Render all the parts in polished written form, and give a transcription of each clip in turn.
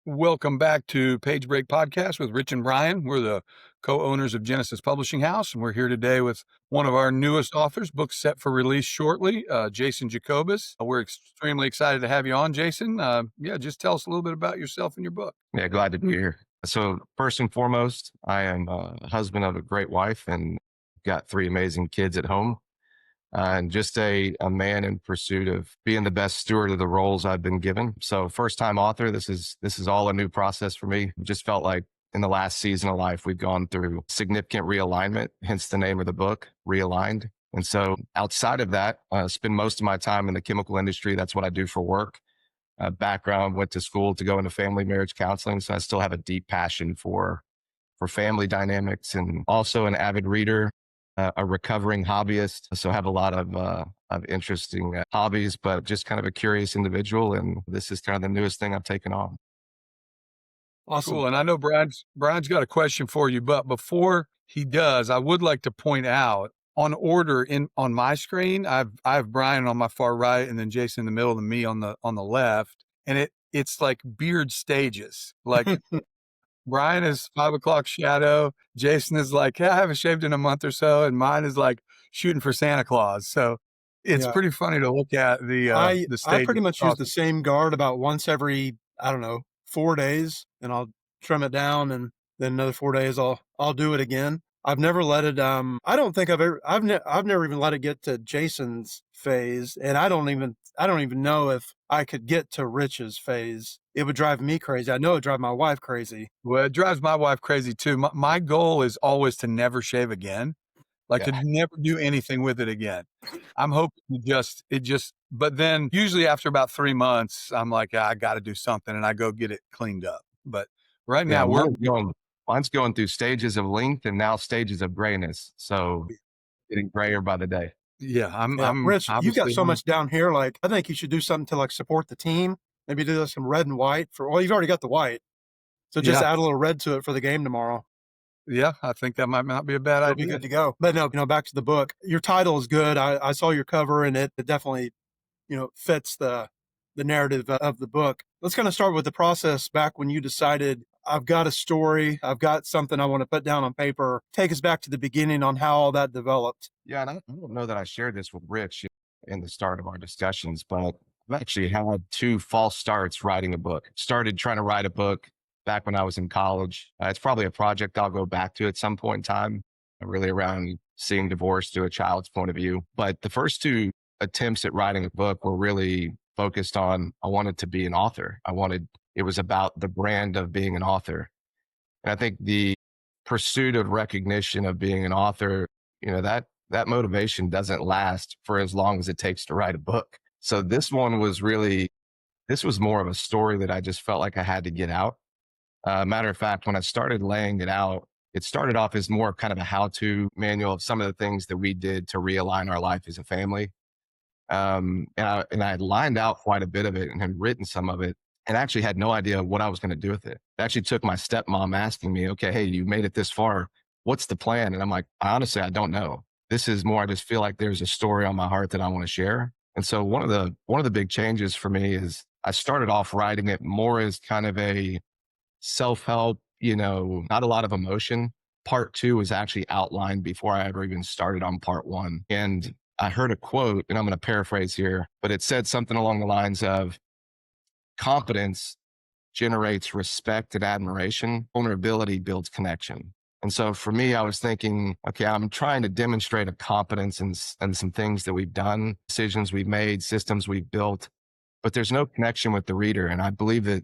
Welcome back to Page Break Podcast with Rich and Brian. We're the co-owners of Genesis Publishing House, and we're here today with one of our newest authors, books set for release shortly, Jason Jacobus. We're extremely excited to have you on, Jason. Just tell us a little bit about yourself and your book. Yeah, glad to be here. So first and foremost, I am a husband of a great wife and got 3 amazing kids at home. And just a man in pursuit of being the best steward of the roles I've been given. So first time author, this is all a new process for me. Just felt like in the last season of life, we've gone through significant realignment, hence the name of the book, Realigned. And so outside of that, spend most of my time in the chemical industry. That's what I do for work. Background, went to school to go into family marriage counseling. So I still have a deep passion for family dynamics, and also an avid reader, a recovering hobbyist. So I have a lot of interesting hobbies, but just kind of a curious individual. And this is kind of the newest thing I've taken on. Awesome. Cool. And I know Brian's got a question for you, but before he does, I would like to point out on order on my screen, I have Brian on my far right and then Jason in the middle and me on the left. And it's like beard stages. Like Brian is 5 o'clock shadow. Jason is like, I haven't shaved in a month or so. And mine is like shooting for Santa Claus. So it's pretty funny to look at the stage. I pretty much use the same guard about once every, 4 days, and I'll trim it down, and then another 4 days I'll do it again. I've never let it, I don't think I've never even let it get to Jason's phase. And I don't even know if I could get to Rich's phase. It would drive me crazy. I know it would drive my wife crazy. Well, it drives my wife crazy too. My goal is always to never shave again, to never do anything with it again. I'm hoping but then usually after about 3 months, I'm like, I got to do something, and I go get it cleaned up. But right now mine's going through stages of length and now stages of grayness. So getting grayer by the day. Yeah, I'm Rich, you've got so much down here. Like, I think you should do something to support the team. Maybe do some red and white you've already got the white. So just add a little red to it for the game tomorrow. Yeah, I think that might not be a bad idea. Be good to go. But no, back to the book. Your title is good. I saw your cover, and it definitely, fits the narrative of the book. Let's kind of start with the process back when you decided, I've got a story, I've got something I want to put down on paper. Take us back to the beginning on how all that developed. Yeah, and I don't know that I shared this with Rich in the start of our discussions, but I've actually had 2 false starts writing a book. Started trying to write a book back when I was in college. It's probably a project I'll go back to at some point in time, really around seeing divorce through a child's point of view. But the first 2 attempts at writing a book were really focused on, I wanted to be an author. It was about the brand of being an author. And I think the pursuit of recognition of being an author, that motivation doesn't last for as long as it takes to write a book. So this was more of a story that I just felt like I had to get out. Matter of fact, when I started laying it out, it started off as more kind of a how-to manual of some of the things that we did to realign our life as a family. And I had lined out quite a bit of it and had written some of it, and actually had no idea what I was going to do with it. It actually took my stepmom asking me, okay, hey, you made it this far. What's the plan? And I'm like, honestly, I don't know. This is more, I just feel like there's a story on my heart that I want to share. And so one of the big changes for me is I started off writing it more as kind of a self-help, not a lot of emotion. Part 2 was actually outlined before I ever even started on part 1. And I heard a quote, and I'm going to paraphrase here, but it said something along the lines of, competence generates respect and admiration. Vulnerability builds connection. And so for me, I was thinking, okay, I'm trying to demonstrate a competence in some things that we've done, decisions we've made, systems we've built, but there's no connection with the reader. And I believe that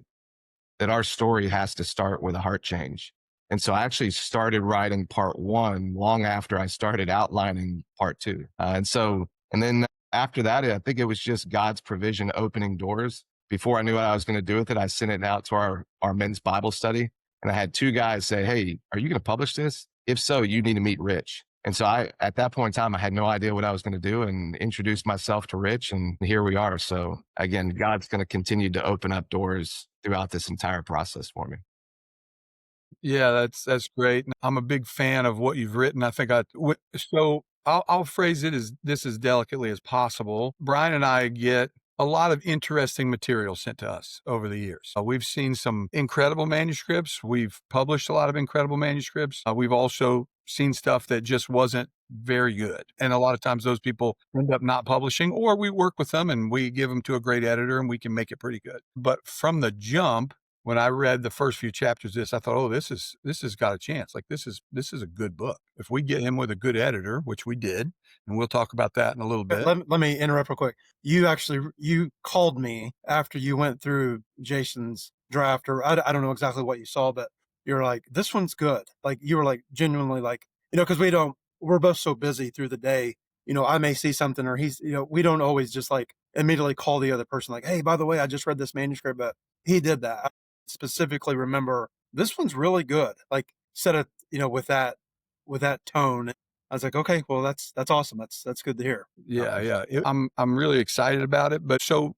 our story has to start with a heart change. And so I actually started writing part 1 long after I started outlining part 2. And then after that, I think it was just God's provision opening doors. Before I knew what I was going to do with it, I sent it out to our men's Bible study. And I had 2 guys say, hey, are you going to publish this? If so, you need to meet Rich. And so at that point in time, I had no idea what I was going to do, and introduced myself to Rich, and here we are. So again, God's going to continue to open up doors throughout this entire process for me. Yeah, that's great. I'm a big fan of what you've written. I think I'll phrase it as delicately as possible. Brian and I get a lot of interesting material sent to us over the years. We've seen some incredible manuscripts. We've published a lot of incredible manuscripts. We've also seen stuff that just wasn't very good. And a lot of times those people end up not publishing, or we work with them and we give them to a great editor and we can make it pretty good. But from the jump, when I read the first few chapters of this, I thought, oh, this has got a chance. Like this is a good book. If we get him with a good editor, which we did, and we'll talk about that in a little bit. Let me interrupt real quick. You called me after you went through Jason's draft, or I don't know exactly what you saw, but you're like, this one's good. Like you were like genuinely like, because we're both so busy through the day. I may see something or we don't always just like immediately call the other person like, hey, by the way, I just read this manuscript, but he did that. I specifically remember this one's really good. Like said it, with that tone. I was like, okay, well, that's awesome. That's good to hear. Yeah. I'm really excited about it. But so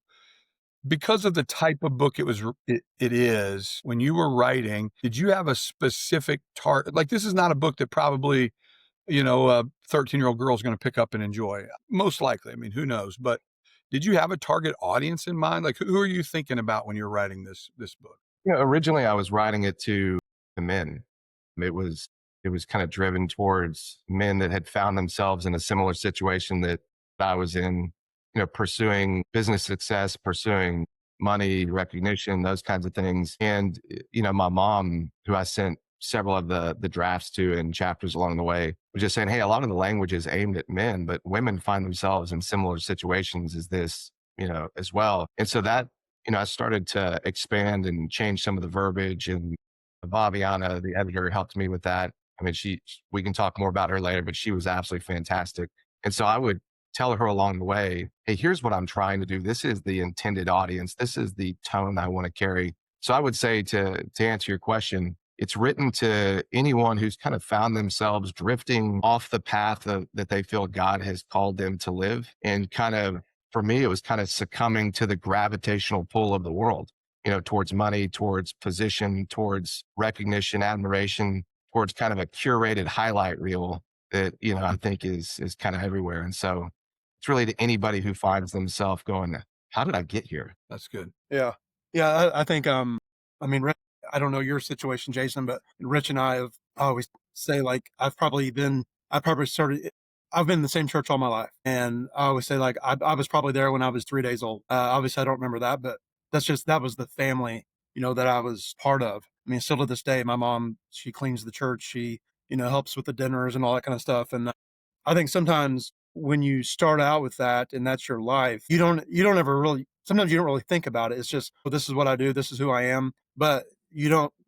because of the type of book it is, when you were writing, did you have a specific target? Like this is not a book that probably, a 13-year-old girl is going to pick up and enjoy. Most likely. I mean, who knows? But did you have a target audience in mind? Like who are you thinking about when you're writing this book? Originally I was writing it to the men. It was kind of driven towards men that had found themselves in a similar situation that I was in, pursuing business success, pursuing money, recognition, those kinds of things. And, my mom, who I sent several of the drafts to and chapters along the way, was just saying, hey, a lot of the language is aimed at men, but women find themselves in similar situations as this, as well. And so that, I started to expand and change some of the verbiage, and Baviana, the editor, helped me with that. I mean, we can talk more about her later, but she was absolutely fantastic. And so I would tell her along the way, hey, here's what I'm trying to do. This is the intended audience. This is the tone I want to carry. So I would say to answer your question, it's written to anyone who's kind of found themselves drifting off the path that they feel God has called them to live. And kind of, for me, it was kind of succumbing to the gravitational pull of the world, towards money, towards position, towards recognition, admiration, towards kind of a curated highlight reel that, I think is kind of everywhere. And so it's really to anybody who finds themselves going, how did I get here? That's good. Yeah. Yeah. I think, I mean, I don't know your situation, Jason, but Rich and I always say like, I've probably been in the same church all my life. And I always say like, I was probably there when I was 3 days old. Obviously I don't remember that, but that was the family, that I was part of. I mean, still to this day, my mom, she cleans the church. She, helps with the dinners and all that kind of stuff. And I think sometimes when you start out with that and that's your life, sometimes you don't really think about it. It's just, well, this is what I do. This is who I am. But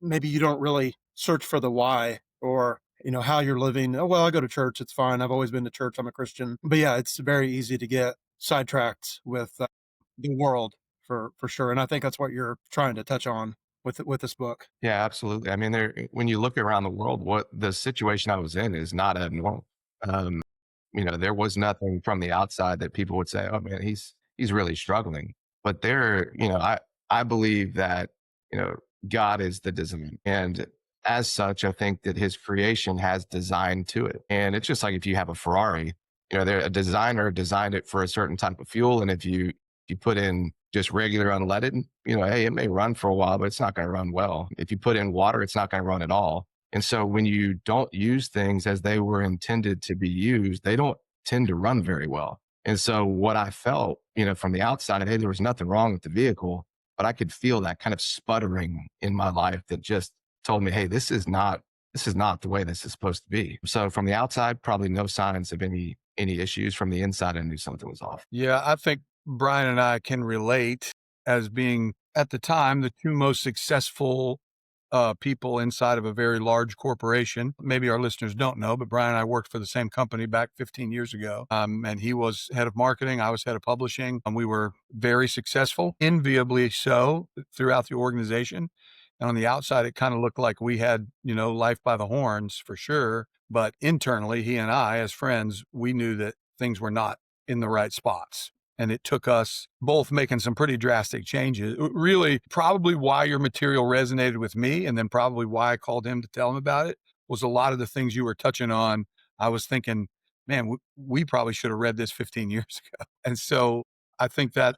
maybe you don't really search for the why or, how you're living. Oh, well, I go to church. It's fine. I've always been to church. I'm a Christian. But yeah, it's very easy to get sidetracked with the world for sure. And I think that's what you're trying to touch on with this book. Yeah, absolutely. I mean, when you look around the world, what the situation I was in is not abnormal. Um, there was nothing from the outside that people would say, "Oh man, he's really struggling." But I believe that God is the design, and as such, I think that His creation has design to it. And it's just like if you have a Ferrari, a designer designed it for a certain type of fuel, and if you put in just regular unleaded, hey, it may run for a while, but it's not going to run well. If you put in water, it's not going to run at all. And so when you don't use things as they were intended to be used, they don't tend to run very well. And so what I felt, from the outside, hey, there was nothing wrong with the vehicle, but I could feel that kind of sputtering in my life that just told me, hey, this is not the way this is supposed to be. So from the outside, probably no signs of any issues. From the inside, I knew something was off. Yeah, I think Brian and I can relate as being, at the time, the two most successful people inside of a very large corporation. Maybe our listeners don't know, but Brian and I worked for the same company back 15 years ago. And he was head of marketing. I was head of publishing. And we were very successful, enviably so, throughout the organization. And on the outside, it kind of looked like we had, life by the horns for sure. But internally, he and I, as friends, we knew that things were not in the right spots. And it took us both making some pretty drastic changes. Really, probably why your material resonated with me, and then probably why I called him to tell him about it, was a lot of the things you were touching on. I was thinking, man, we probably should have read this 15 years ago. And so I think that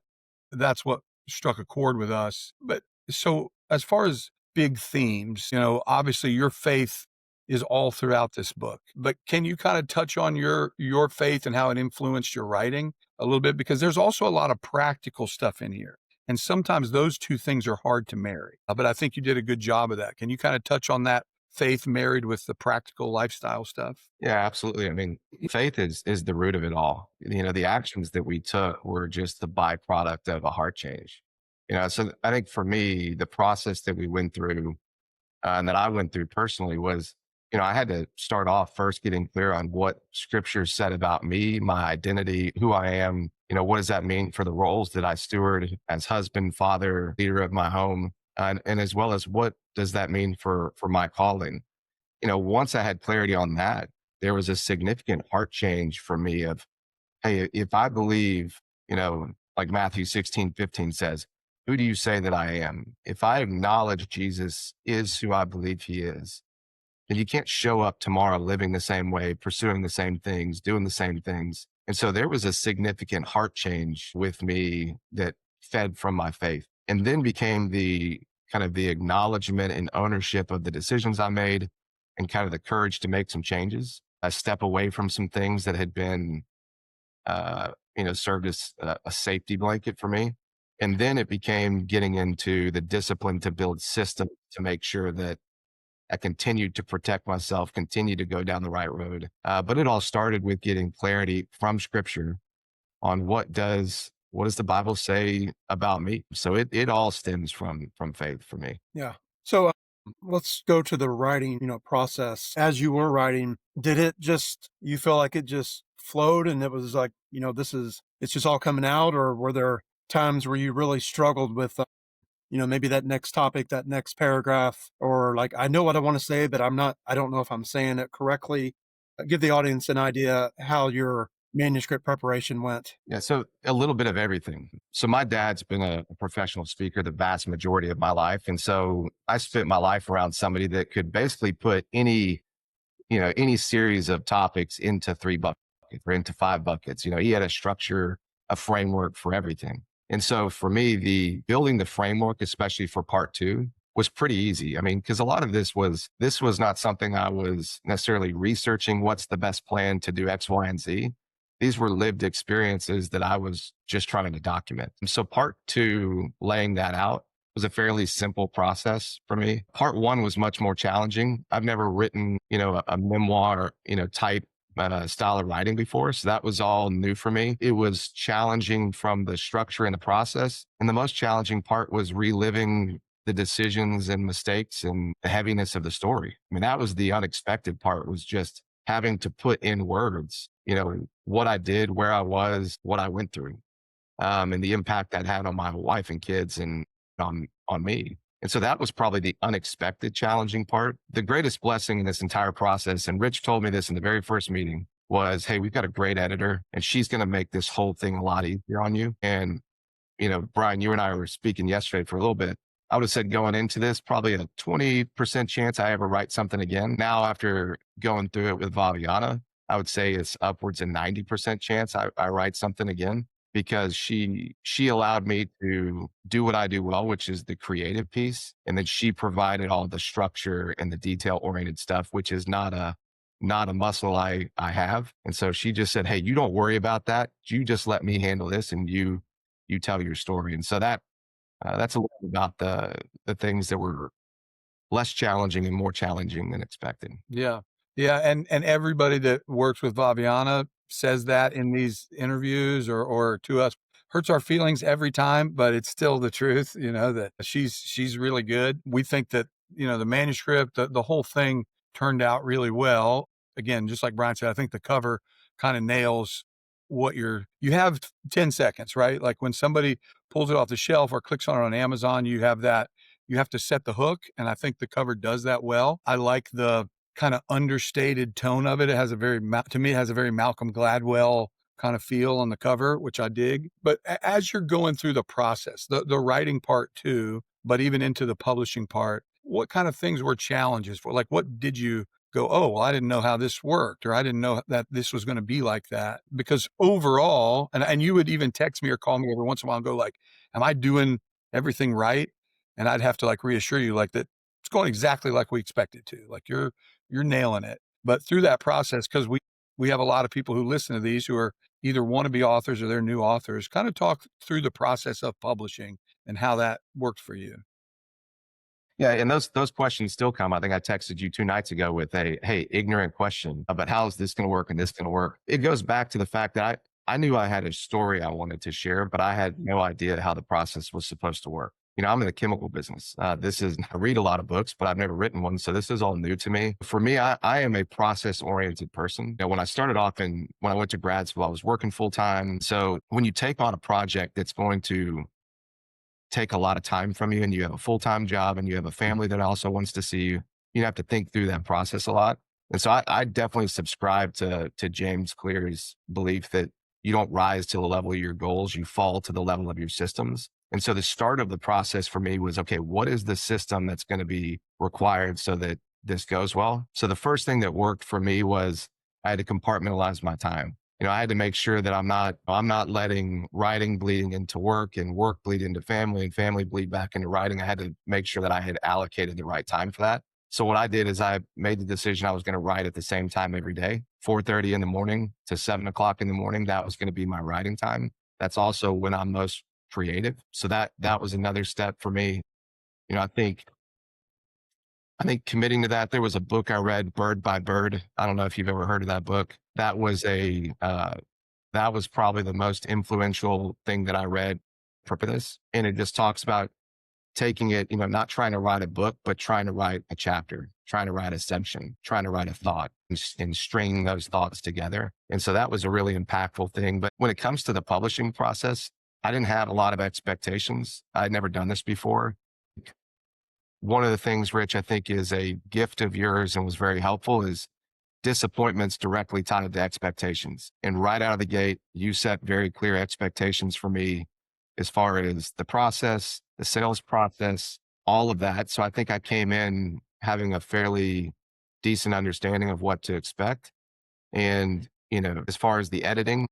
that's what struck a chord with us. But so as far as big themes, obviously your faith is all throughout this book, but can you kind of touch on your faith and how it influenced your writing a little bit? Because there's also a lot of practical stuff in here. And sometimes those two things are hard to marry. But I think you did a good job of that. Can you kind of touch on that faith married with the practical lifestyle stuff? Yeah, absolutely. I mean, faith is the root of it all. The actions that we took were just the byproduct of a heart change. So I think for me, the process that we went through and that I went through personally was, I had to start off first getting clear on what scripture said about me, my identity, who I am. What does that mean for the roles that I steward as husband, father, leader of my home, and as well as what does that mean for my calling? Once I had clarity on that, there was a significant heart change for me of, hey, if I believe, like Matthew 16:15 says, who do you say that I am? If I acknowledge Jesus is who I believe he is, then you can't show up tomorrow living the same way, pursuing the same things, doing the same things. And so there was a significant heart change with me that fed from my faith and then became the kind of the acknowledgement and ownership of the decisions I made and kind of the courage to make some changes. I step away from some things that had been, served as a safety blanket for me. And then it became getting into the discipline to build systems to make sure that I continued to protect myself, continue to go down the right road. But it all started with getting clarity from scripture on what does the Bible say about me? So it all stems from faith for me. Yeah. So let's go to the writing, process. As you were writing, you feel like it just flowed and it was like, it's just all coming out, or were there times where you really struggled with, maybe that next topic, that next paragraph, or like, I know what I want to say, but I don't know if I'm saying it correctly. Give the audience an idea how your manuscript preparation went. Yeah, so a little bit of everything. So my dad's been a professional speaker the vast majority of my life. And so I spent my life around somebody that could basically put any series of topics into 3 buckets or into 5 buckets. He had a structure, a framework for everything. And so for me, the building the framework, especially for part 2, was pretty easy. I mean, because a lot of this was not something I was necessarily researching what's the best plan to do X, Y, and Z. These were lived experiences that I was just trying to document. And so part 2, laying that out, was a fairly simple process for me. Part 1 was much more challenging. I've never written, a memoir, type style of writing before. So that was all new for me. It was challenging from the structure and the process. And the most challenging part was reliving the decisions and mistakes and the heaviness of the story. I mean, that was the unexpected part, was just having to put in words, what I did, where I was, what I went through, and the impact that had on my wife and kids and on me. And so that was probably the unexpected challenging part. The greatest blessing in this entire process, and Rich told me this in the very first meeting, was, hey, we've got a great editor and she's going to make this whole thing a lot easier on you. And, Brian, you and I were speaking yesterday for a little bit. I would have said going into this, probably a 20% chance I ever write something again. Now, after going through it with Vaviana, I would say it's upwards of 90% chance I write something again, because she allowed me to do what I do well, which is the creative piece. And then she provided all the structure and the detail oriented stuff, which is not a muscle I have. And so she just said, hey, you don't worry about that. You just let me handle this and you tell your story. And so that's a little bit about the things that were less challenging and more challenging than expected. Yeah. Yeah. And everybody that works with Vaviana says that in these interviews or to us. Hurts our feelings every time, but it's still the truth, that she's really good. We think that, the manuscript, the whole thing turned out really well. Again, just like Brian said, I think the cover kind of nails what you have 10 seconds, right? Like when somebody pulls it off the shelf or clicks on it on Amazon, you have to set the hook. And I think the cover does that well. I like the kind of understated tone of it. It has to me, it has a very Malcolm Gladwell kind of feel on the cover, which I dig. But as you're going through the process, the writing part too, but even into the publishing part, what kind of things were challenges for? Like, what did you go, oh, well, I didn't know how this worked, or I didn't know that this was going to be like that. Because overall, and you would even text me or call me every once in a while and go like, am I doing everything right? And I'd have to like reassure you like that it's going exactly like we expected to, like you're nailing it. But through that process, because we have a lot of people who listen to these who are either want to be authors or they're new authors, kind of talk through the process of publishing and how that worked for you. Yeah, and those questions still come. I think I texted you 2 nights ago with a hey, ignorant question about how is this going to work and this going to work. It goes back to the fact that I knew I had a story I wanted to share, but I had no idea how the process was supposed to work. I'm in the chemical business. I read a lot of books, but I've never written one. So this is all new to me. For me, I am a process oriented person. When I started off when I went to grad school, I was working full time. So when you take on a project that's going to take a lot of time from you and you have a full-time job and you have a family that also wants to see you, you have to think through that process a lot. And so I definitely subscribe to James Clear's belief that you don't rise to the level of your goals, you fall to the level of your systems. And so the start of the process for me was, okay, what is the system that's going to be required so that this goes well? So the first thing that worked for me was I had to compartmentalize my time. I had to make sure that I'm not letting writing bleeding into work and work bleed into family and family bleed back into writing. I had to make sure that I had allocated the right time for that. So what I did is I made the decision I was going to write at the same time every day, 4:30 in the morning to 7 o'clock in the morning. That was going to be my writing time. That's also when I'm most creative. So that was another step for me. You know, I think I think committing to that, there was a book I read, Bird by Bird. I don't know if you've ever heard of that book. That was probably the most influential thing that I read for this. And it just talks about taking it, not trying to write a book, but trying to write a chapter, trying to write a section, trying to write a thought and stringing those thoughts together. And so that was a really impactful thing. But when it comes to the publishing process, I didn't have a lot of expectations. I'd never done this before. One of the things, Rich, I think is a gift of yours and was very helpful is disappointments directly tied to expectations. And right out of the gate, you set very clear expectations for me as far as the process, the sales process, all of that. So I think I came in having a fairly decent understanding of what to expect. And, as far as the editing,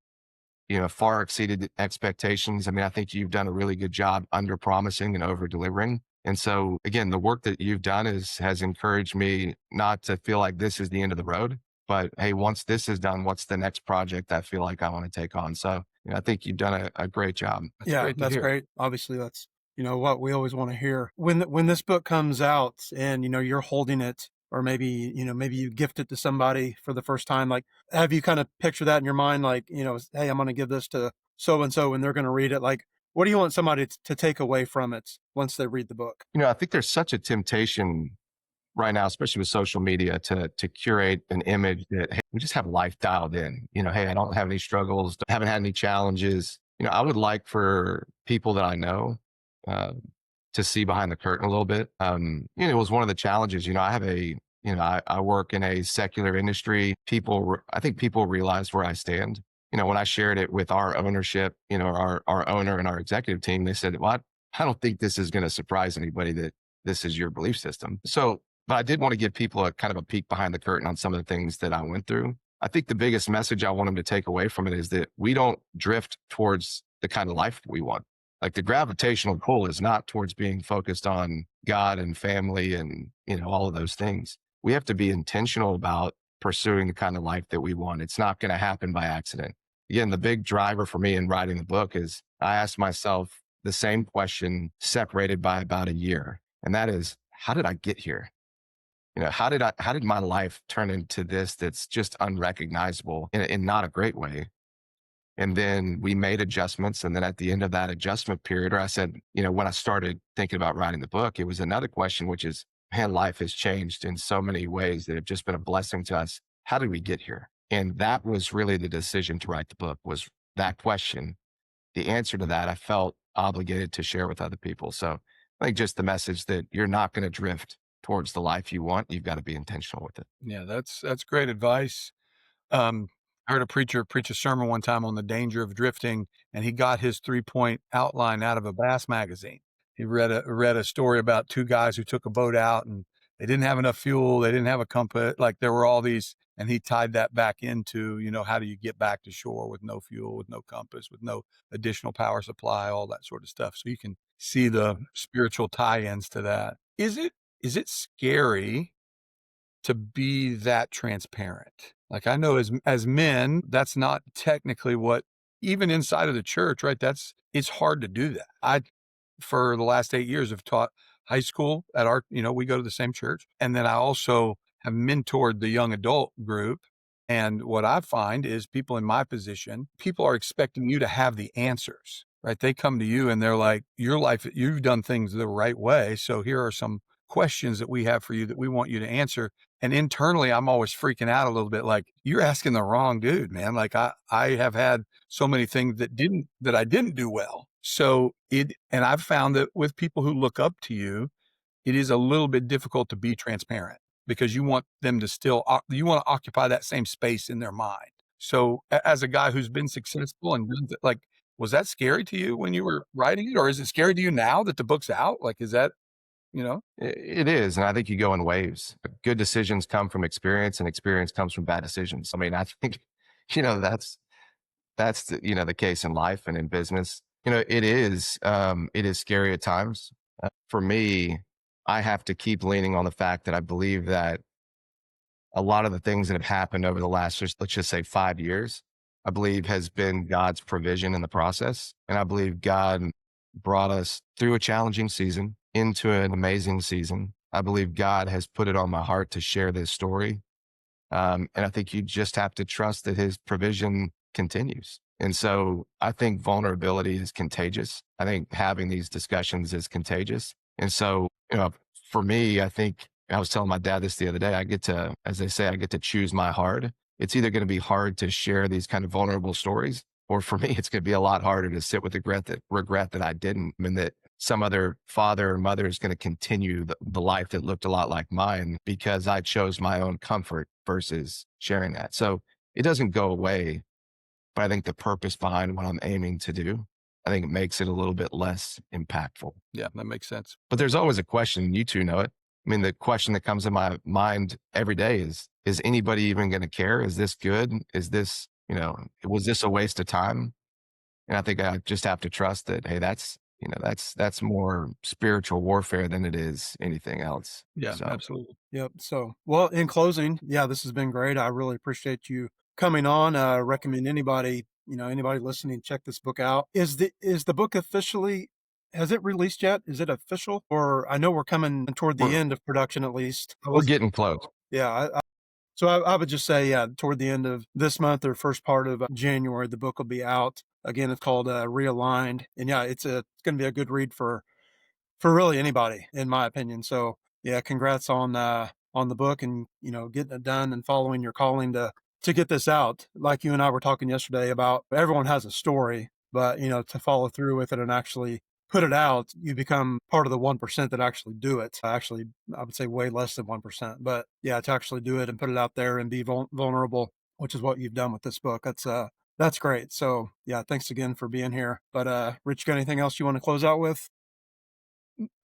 far exceeded expectations. I mean, I think you've done a really good job under promising and over delivering. And so again, the work that you've done has encouraged me not to feel like this is the end of the road, but hey, once this is done, what's the next project I feel like I want to take on? So I think you've done a great job. That's Yeah, great to that's hear. great. Obviously, that's what we always want to hear. When this book comes out and you're holding it, or maybe maybe you gift it to somebody for the first time. Like, have you kind of picture that in your mind? Like, hey, I'm going to give this to so and so, and they're going to read it. Like, what do you want somebody to take away from it once they read the book? I think there's such a temptation right now, especially with social media, to curate an image that hey, we just have life dialed in. Hey, I don't have any struggles, haven't had any challenges. I would like for people that I know to see behind the curtain a little bit. It was one of the challenges. I work in a secular industry. I think people realize where I stand. When I shared it with our ownership, our owner and our executive team, they said, well, I don't think this is going to surprise anybody that this is your belief system. So, but I did want to give people a kind of a peek behind the curtain on some of the things that I went through. I think the biggest message I want them to take away from it is that we don't drift towards the kind of life we want. Like the gravitational pull is not towards being focused on God and family and, all of those things. We have to be intentional about pursuing the kind of life that we want. It's not going to happen by accident. Again, the big driver for me in writing the book is I asked myself the same question separated by about a year. And that is, how did I get here? How did my life turn into this that's just unrecognizable in not a great way? And then we made adjustments. And then at the end of that adjustment period, or I said, when I started thinking about writing the book, it was another question, which is, man, life has changed in so many ways that have just been a blessing to us. How did we get here? And that was really the decision to write the book, was that question. The answer to that, I felt obligated to share with other people. So I think just the message that you're not going to drift towards the life you want. You've got to be intentional with it. Yeah, that's great advice. I heard a preacher preach a sermon one time on the danger of drifting, and he got his 3-point outline out of a Bass magazine. He read a story about two guys who took a boat out, and they didn't have enough fuel. They didn't have a compass. Like there were all these, and he tied that back into, how do you get back to shore with no fuel, with no compass, with no additional power supply, all that sort of stuff. So you can see the spiritual tie-ins to that. Is it scary to be that transparent? Like I know as men, that's not technically what, even inside of the church, right? It's hard to do that. I, for the last 8 years, have taught high school at our, we go to the same church. And then I also have mentored the young adult group. And what I find is people in my position, people are expecting you to have the answers, right? They come to you and they're like, your life, you've done things the right way. So here are some questions that we have for you that we want you to answer. And internally, I'm always freaking out a little bit, like, you're asking the wrong dude, man. Like I have had so many things that I didn't do well. So and I've found that with people who look up to you, it is a little bit difficult to be transparent because you want them to you want to occupy that same space in their mind. So as a guy who's been successful and like, was that scary to you when you were writing it? Or is it scary to you now that the book's out? Like, is that, It is. And I think you go in waves. Good decisions come from experience and experience comes from bad decisions. I mean, I think, that's the case in life and in business. It is scary at times. For me, I have to keep leaning on the fact that I believe that a lot of the things that have happened over the last, let's just say 5 years, I believe has been God's provision in the process. And I believe God brought us through a challenging season into an amazing season. I believe God has put it on my heart to share this story. And I think you just have to trust that his provision continues. And so I think vulnerability is contagious. I think having these discussions is contagious. And so, for me, I think I was telling my dad this the other day, as they say, I get to choose my hard. It's either going to be hard to share these kind of vulnerable stories, or for me, it's going to be a lot harder to sit with regret that I didn't, and that some other father or mother is going to continue the life that looked a lot like mine because I chose my own comfort versus sharing that. So it doesn't go away, but I think the purpose behind what I'm aiming to do, I think it makes it a little bit less impactful. Yeah, that makes sense. But there's always a question, you two know it. I mean, the question that comes in my mind every day is anybody even going to care? Is this good? Is this, was this a waste of time? And I think I just have to trust that, hey, that's more spiritual warfare than it is anything else. Yeah, So, absolutely. Yep. So, well, in closing, yeah, this has been great. I really appreciate you coming on. Recommend anybody listening, check this book out. Is the book officially, has it released yet? Is it official? Or I know we're coming toward the we're, end of production, at least. we're getting close. Yeah. So I would just say, yeah, toward the end of this month or first part of January, the book will be out. Again, it's called Realigned. And yeah, it's going to be a good read for really anybody, in my opinion. So yeah, congrats on the book and, getting it done and following your calling to get this out. Like you and I were talking yesterday about, everyone has a story, but to follow through with it and actually put it out, you become part of the 1% that actually do it. Actually, I would say way less than 1%, but yeah, to actually do it and put it out there and be vulnerable, which is what you've done with this book. That's great. So yeah, thanks again for being here. But Rich, got anything else you want to close out with?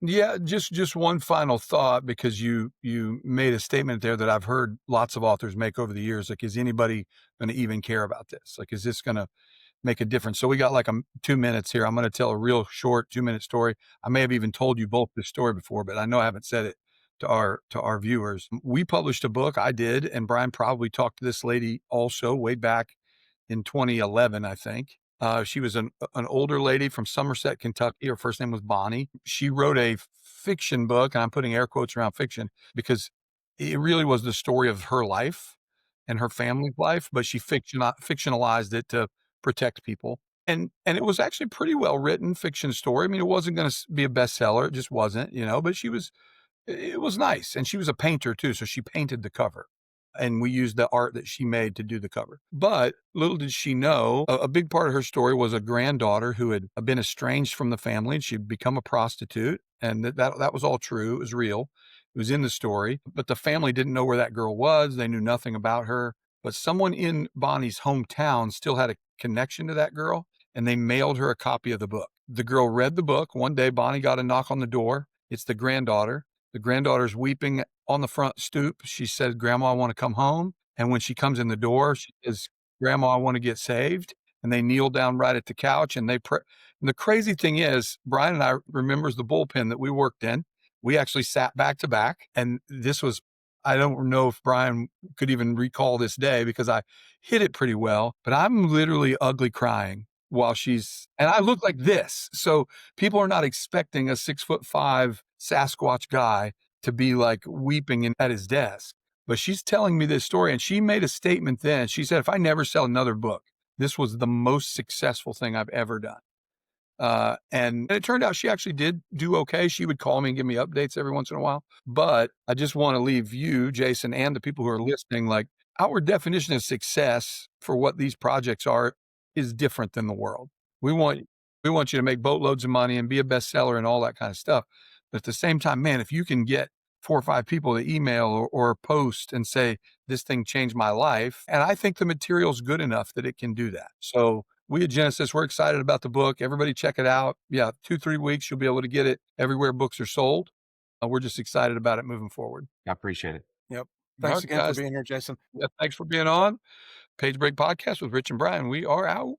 Yeah, just one final thought, because you made a statement there that I've heard lots of authors make over the years. Like, is anybody going to even care about this? Like, is this going to make a difference? So we got like 2 minutes here. I'm going to tell a real short 2-minute story. I may have even told you both this story before, but I know I haven't said it to our viewers. We published a book. I did, and Brian probably talked to this lady also way back in 2011, I think. She was an older lady from Somerset, Kentucky. Her first name was Bonnie. She wrote a fiction book, and I'm putting air quotes around fiction because it really was the story of her life and her family's life, but she fictionalized it to protect people. And it was actually pretty well written fiction story. I mean, it wasn't going to be a bestseller. It just wasn't, but it was nice. And she was a painter too. So she painted the cover, and we used the art that she made to do the cover. But little did she know, a big part of her story was a granddaughter who had been estranged from the family, and she'd become a prostitute. And that was all true. It was real. It was in the story. But the family didn't know where that girl was. They knew nothing about her. But someone in Bonnie's hometown still had a connection to that girl, and they mailed her a copy of the book. The girl read the book. One day, Bonnie got a knock on the door. It's the granddaughter. The granddaughter's weeping on the front stoop. She said, "Grandma, I want to come home." And when she comes in the door, she says, "Grandma, I want to get saved." And they kneel down right at the couch and they pray. And the crazy thing is, Brian and I remembers the bullpen that we worked in. We actually sat back to back. And this was, I don't know if Brian could even recall this day because I hit it pretty well, but I'm literally ugly crying while and I look like this. So people are not expecting a 6'5" Sasquatch guy to be like weeping at his desk. But she's telling me this story and she made a statement then. She said, if I never sell another book, this was the most successful thing I've ever done. And it turned out she actually did do okay. She would call me and give me updates every once in a while. But I just want to leave you, Jason, and the people who are listening, like our definition of success for what these projects are is different than the world. We want you to make boatloads of money and be a bestseller and all that kind of stuff. But at the same time, man, if you can get 4 or 5 people to email or post and say, this thing changed my life. And I think the material's good enough that it can do that. So we at Genesis, we're excited about the book. Everybody check it out. Yeah, 2-3 weeks, you'll be able to get it everywhere books are sold. We're just excited about it moving forward. I appreciate it. Yep. All Thanks right, again guys. for being here, Jason. Yeah, thanks for being on Page Break Podcast with Rich and Brian. We are out.